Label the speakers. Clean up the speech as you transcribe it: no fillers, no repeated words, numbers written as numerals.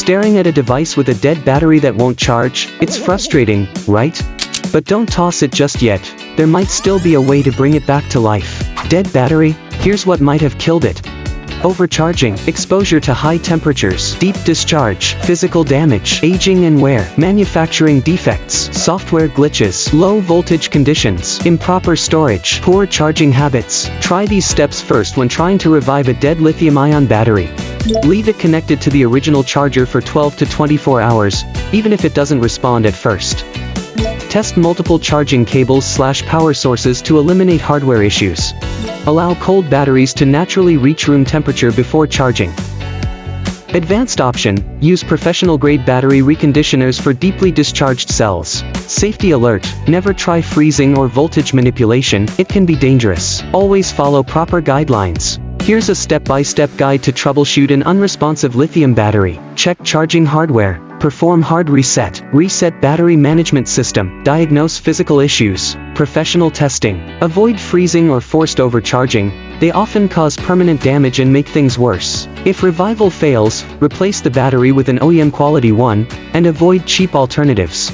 Speaker 1: Staring at a device with a dead battery that won't charge? It's frustrating, right? But don't toss it just yet. There might still be a way to bring it back to life. Dead battery? Here's what might have killed it. Overcharging, exposure to high temperatures, deep discharge, physical damage, aging and wear, manufacturing defects, software glitches, low voltage conditions, improper storage, poor charging habits. Try these steps first when trying to revive a dead lithium-ion battery. Leave it connected to the original charger for 12 to 24 hours, even if it doesn't respond at first. Test multiple charging cables/power sources to eliminate hardware issues. Allow cold batteries to naturally reach room temperature before charging. Advanced option, use professional-grade battery reconditioners for deeply discharged cells. Safety alert, never try freezing or voltage manipulation, it can be dangerous. Always follow proper guidelines. Here's a step-by-step guide to troubleshoot an unresponsive lithium battery. Check charging hardware. Perform hard reset. Reset battery management system. Diagnose physical issues. Professional testing. Avoid freezing or forced overcharging. They often cause permanent damage and make things worse. If revival fails, replace the battery with an OEM quality one, and avoid cheap alternatives.